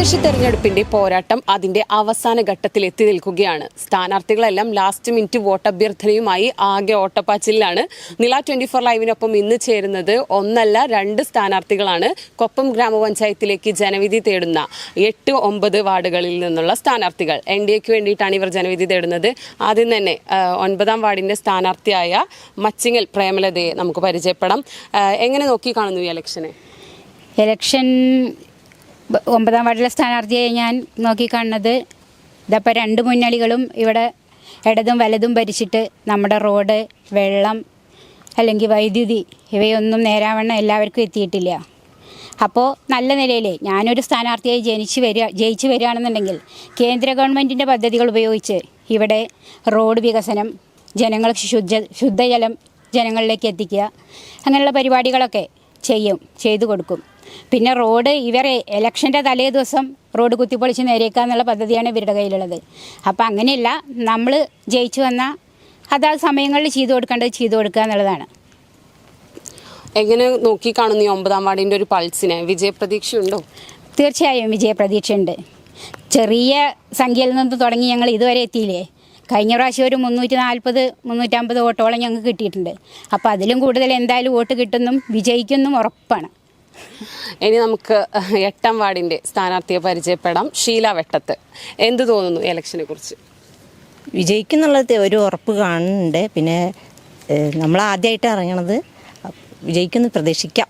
തദ്ദേശ തെരഞ്ഞെടുപ്പിന്റെ പോരാട്ടം അതിന്റെ അവസാന ഘട്ടത്തിൽ എത്തി നിൽക്കുകയാണ്. സ്ഥാനാർത്ഥികളെല്ലാം ലാസ്റ്റ് മിനിറ്റ് വോട്ടഭ്യർത്ഥനയുമായി ആകെ ഓട്ടപ്പാച്ചിലാണ്. നില 24 ലൈവിനൊപ്പം ഇന്ന് ചേരുന്നത് ഒന്നല്ല 2 സ്ഥാനാർത്ഥികളാണ്. കൊപ്പം ഗ്രാമപഞ്ചായത്തിലേക്ക് ജനവിധി തേടുന്ന 8-9 വാർഡുകളിൽ നിന്നുള്ള സ്ഥാനാർത്ഥികൾ. NDAക്ക് വേണ്ടിയിട്ടാണ് ഇവർ ജനവിധി തേടുന്നത്. ആദ്യം തന്നെ 9ാം വാർഡിന്റെ സ്ഥാനാർത്ഥിയായ മച്ചിങ്ങൽ പ്രേമലതയെ നമുക്ക് പരിചയപ്പെടാം. എങ്ങനെ നോക്കി കാണുന്നു ഈ ഇലക്ഷൻ? 9ാം വാർഡിലെ സ്ഥാനാർത്ഥിയെ ഞാൻ നോക്കിക്കാണുന്നത് ഇതപ്പോൾ 2 മുന്നണികളും ഇവിടെ ഇടതും വലതും ഭരിച്ചിട്ട് നമ്മുടെ റോഡ്, വെള്ളം അല്ലെങ്കിൽ വൈദ്യുതി ഇവയൊന്നും നേരാവണ്ണം എല്ലാവർക്കും എത്തിയിട്ടില്ല. അപ്പോൾ നല്ല നിലയിൽ ഞാനൊരു സ്ഥാനാർത്ഥിയായി ജയിച്ചു വരികയാണെന്നുണ്ടെങ്കിൽ കേന്ദ്ര ഗവൺമെൻറ്റിൻ്റെ പദ്ധതികൾ ഉപയോഗിച്ച് ഇവിടെ റോഡ് വികസനം, ജനങ്ങൾക്ക് ശുദ്ധജലം ജനങ്ങളിലേക്ക് എത്തിക്കുക, അങ്ങനെയുള്ള പരിപാടികളൊക്കെ ചെയ്തു കൊടുക്കും. പിന്നെ റോഡ് ഇവരെ ഇലക്ഷൻ്റെ തലേ ദിവസം റോഡ് കുത്തിപ്പൊളിച്ച് നേരേക്കുക എന്നുള്ള പദ്ധതിയാണ് ഇവരുടെ കയ്യിലുള്ളത്. അപ്പം അങ്ങനെയല്ല, നമ്മൾ ജയിച്ചു വന്നാൽ അതാത് സമയങ്ങളിൽ ചെയ്തു കൊടുക്കുക എന്നുള്ളതാണ്. എങ്ങനെ നോക്കി കാണുന്നു ഈ 9ാം വാർഡിൻ്റെ ഒരു പൾസിന്? വിജയപ്രതീക്ഷയുണ്ടോ? തീർച്ചയായും വിജയപ്രതീക്ഷയുണ്ട്. ചെറിയ സംഖ്യയിൽ നിന്ന് തുടങ്ങി ഞങ്ങൾ ഇതുവരെ എത്തിയില്ലേ. കഴിഞ്ഞ പ്രാവശ്യം ഒരു 340-350 വോട്ടോളം ഞങ്ങൾക്ക് കിട്ടിയിട്ടുണ്ട്. അപ്പോൾ അതിലും കൂടുതൽ എന്തായാലും വോട്ട് കിട്ടുന്നും വിജയിക്കുന്നും ഉറപ്പാണ്. ഇനി നമുക്ക് 8ാം വാർഡിൻ്റെ സ്ഥാനാർത്ഥിയെ പരിചയപ്പെടാം. ഷീല വെട്ടത്ത്. എന്ത് തോന്നുന്നു ഇലക്ഷനെ കുറിച്ച്? വിജയിക്കുന്നുള്ളത് ഒരു ഉറപ്പ് കാണുന്നുണ്ട്. പിന്നെ നമ്മൾ ആദ്യമായിട്ട് ഇറങ്ങണത് വിജയിക്കുന്നു പ്രതീക്ഷിക്കാം.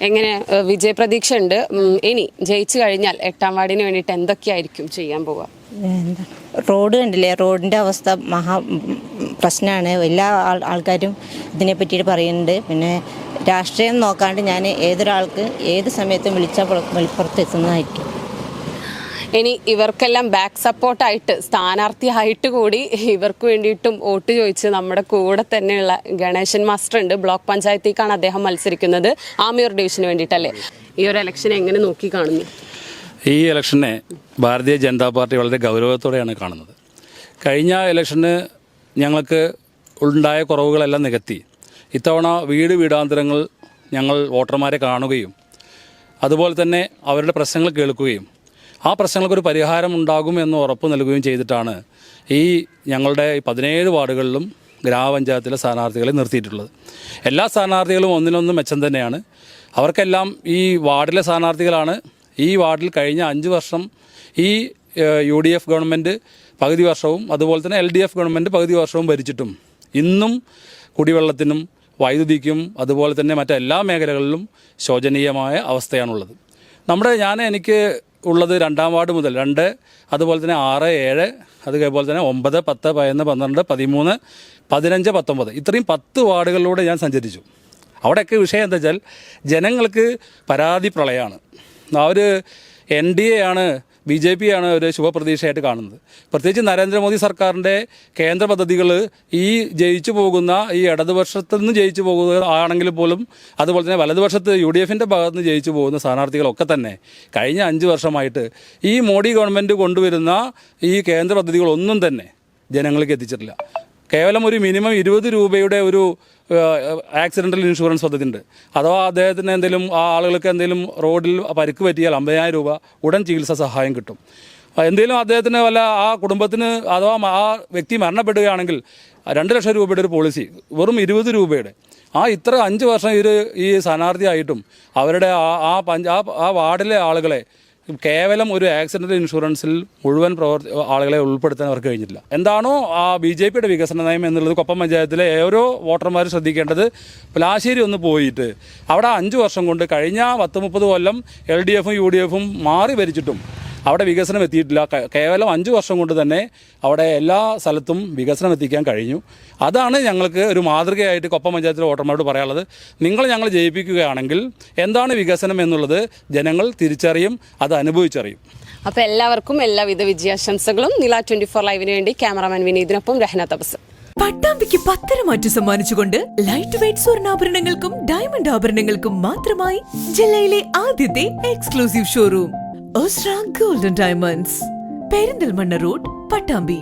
എങ്ങനെ വിജയപ്രതീക്ഷ ഉണ്ട്? ഇനി ജയിച്ചു കഴിഞ്ഞാൽ 8ാം വാർഡിന് വേണ്ടിയിട്ട് എന്തൊക്കെയായിരിക്കും ചെയ്യാൻ പോവുക? റോഡ് കണ്ടില്ലേ, റോഡിൻ്റെ അവസ്ഥ മഹാ പ്രശ്നമാണ്. എല്ലാ ആൾക്കാരും ഇതിനെ പറ്റിയിട്ട് പറയുന്നുണ്ട്. പിന്നെ രാഷ്ട്രീയം നോക്കാണ്ട് ഞാൻ ഏതൊരാൾക്ക് ഏത് സമയത്തും വിളിച്ചാൽ വെളിപ്പുറത്ത് എത്തുന്നതായിരിക്കും. ഇനി ഇവർക്കെല്ലാം ബാക്ക് സപ്പോർട്ടായിട്ട് സ്ഥാനാർത്ഥിയായിട്ട് കൂടി ഇവർക്ക് വേണ്ടിയിട്ടും വോട്ട് ചോദിച്ച് നമ്മുടെ കൂടെ തന്നെയുള്ള ഗണേശൻ മാസ്റ്റർ ഉണ്ട്. ബ്ലോക്ക് പഞ്ചായത്തേക്കാണ് അദ്ദേഹം മത്സരിക്കുന്നത്, ആമിയൂർ ഡിവിഷന് വേണ്ടിയിട്ടല്ലേ. ഈ ഒരു ഇലക്ഷനെ എങ്ങനെ നോക്കി കാണുന്നു? ഈ ഇലക്ഷനെ ഭാരതീയ ജനതാ പാർട്ടി വളരെ ഗൗരവത്തോടെയാണ് കാണുന്നത്. കഴിഞ്ഞ ഇലക്ഷന് ഞങ്ങൾക്ക് ഉണ്ടായ കുറവുകളെല്ലാം നികത്തി ഇത്തവണ വീടാന്തരങ്ങൾ ഞങ്ങൾ വോട്ടർമാരെ കാണുകയും അതുപോലെ തന്നെ അവരുടെ പ്രശ്നങ്ങൾ കേൾക്കുകയും ആ പ്രശ്നങ്ങൾക്കൊരു പരിഹാരം ഉണ്ടാകുമെന്ന് ഉറപ്പ് നൽകുകയും ചെയ്തിട്ടാണ് ഈ ഞങ്ങളുടെ 17 വാർഡുകളിലും ഗ്രാമപഞ്ചായത്തിലെ സ്ഥാനാർത്ഥികളെ നിർത്തിയിട്ടുള്ളത്. എല്ലാ സ്ഥാനാർത്ഥികളും ഒന്നിനൊന്ന് മെച്ചം തന്നെയാണ്. അവർക്കെല്ലാം ഈ വാർഡിലെ സ്ഥാനാർത്ഥികളാണ്. ഈ വാർഡിൽ കഴിഞ്ഞ 5 വർഷം ഈ UDF ഗവൺമെൻറ് പകുതി വർഷവും അതുപോലെ തന്നെ LDF ഗവൺമെൻറ് പകുതി വർഷവും ഭരിച്ചിട്ടും ഇന്നും കുടിവെള്ളത്തിനും വൈദ്യുതിക്കും അതുപോലെ തന്നെ മറ്റെല്ലാ മേഖലകളിലും ശോചനീയമായ അവസ്ഥയാണുള്ളത്. എനിക്ക് ഉള്ളത് 2ാം വാർഡ് മുതൽ 2, അതുപോലെ തന്നെ 6, 7, അതുപോലെ തന്നെ 9, 10, 11, 12, 13, 15, 19 ഇത്രയും 10 വാർഡുകളിലൂടെ ഞാൻ സഞ്ചരിച്ചു. അവിടെയൊക്കെ വിഷയം എന്താ വെച്ചാൽ ജനങ്ങൾക്ക് പരാതി പ്രളയമാണ്. അവർ NDA ആണ്, BJP ആണ് ഒരു ശുഭപ്രതീക്ഷയായിട്ട് കാണുന്നത്. പ്രത്യേകിച്ച് നരേന്ദ്രമോദി സർക്കാരിൻ്റെ കേന്ദ്ര പദ്ധതികൾ ഈ ജയിച്ചു പോകുന്ന ഈ ഇടതുപക്ഷത്തു നിന്ന് ജയിച്ചു പോകുക ആണെങ്കിൽ പോലും അതുപോലെ തന്നെ വലതുപക്ഷത്ത് UDFൻ്റെ ഭാഗത്ത് നിന്ന് ജയിച്ചു പോകുന്ന സ്ഥാനാർത്ഥികളൊക്കെ തന്നെ കഴിഞ്ഞ 5 വർഷമായിട്ട് ഈ മോഡി ഗവൺമെൻറ് കൊണ്ടുവരുന്ന ഈ കേന്ദ്ര പദ്ധതികളൊന്നും തന്നെ ജനങ്ങൾക്ക് എത്തിച്ചിട്ടില്ല. കേവലം ഒരു മിനിമം 20 രൂപയുടെ ഒരു ആക്സിഡൻ്റൽ ഇൻഷുറൻസ് പദ്ധതി ഉണ്ട്. അഥവാ അദ്ദേഹത്തിന് എന്തെങ്കിലും ആ ആളുകൾക്ക് എന്തെങ്കിലും റോഡിൽ പരിക്ക് പറ്റിയാൽ 50,000 രൂപ ഉടൻ ചികിത്സാ സഹായം കിട്ടും. എന്തെങ്കിലും അദ്ദേഹത്തിന് വല്ല ആ കുടുംബത്തിന് അഥവാ ആ വ്യക്തി മരണപ്പെടുകയാണെങ്കിൽ 2 ലക്ഷം രൂപയുടെ ഒരു പോളിസി വെറും 20 രൂപയുടെ. ഇത്ര 5 വർഷം ഈ സ്ഥാനാർത്ഥിയായിട്ടും അവരുടെ ആ വാർഡിലെ ആളുകളെ കേവലം ഒരു ആക്സിഡൻ്റൽ ഇൻഷുറൻസിൽ മുഴുവൻ ആളുകളെ ഉൾപ്പെടുത്താൻ അവർക്ക് കഴിഞ്ഞിട്ടില്ല. എന്താണോ ആ BJPയുടെ വികസന നയം എന്നുള്ളത് കൊപ്പം പഞ്ചായത്തിലെ ഓരോ വോട്ടർമാരും ശ്രദ്ധിക്കേണ്ടത്. പ്ലാശ്ശേരി ഒന്ന് പോയിട്ട് അവിടെ 5 വർഷം കൊണ്ട് കഴിഞ്ഞ 10-30 കൊല്ലം LDFും UDFും മാറി ഭരിച്ചിട്ടും അവിടെ വികസനം എത്തിയിട്ടില്ല. കേവലം 5 വർഷം കൊണ്ട് തന്നെ അവിടെ എല്ലാ സ്ഥലത്തും വികസനം എത്തിക്കാൻ കഴിഞ്ഞു. അതാണ് ഞങ്ങൾക്ക് ഒരു മാതൃകയായിട്ട് കൊപ്പം പഞ്ചായത്തിലെ വോട്ടർമാരോട് പറയാനുള്ളത്. ഞങ്ങൾ ജയിപ്പിക്കുകയാണെങ്കിൽ എന്താണ് വികസനം എന്നുള്ളത് ജനങ്ങൾ തിരിച്ചറിയും, അത് അനുഭവിച്ചറിയും. അപ്പോൾ എല്ലാവർക്കും എല്ലാവിധ വിജയാശംസകളും. നില 24 ലൈവിന് വേണ്ടി ക്യാമറാമാൻ വിനീതിനൊപ്പം രഹന തപസ്. പട്ടാമ്പിക്ക് 10 മാറ്റ് സമ്മാനിച്ചുകൊണ്ട് ലൈറ്റ് വെയ്റ്റ് സ്വർണ്ണാഭരണങ്ങൾക്കും ഡയമണ്ട് ആഭരണങ്ങൾക്കും മാത്രമായി ജില്ലയിലെ ആദ്യത്തെ exclusive showroom Osra Golden Diamonds, Perinthalmanna road, Pattambi.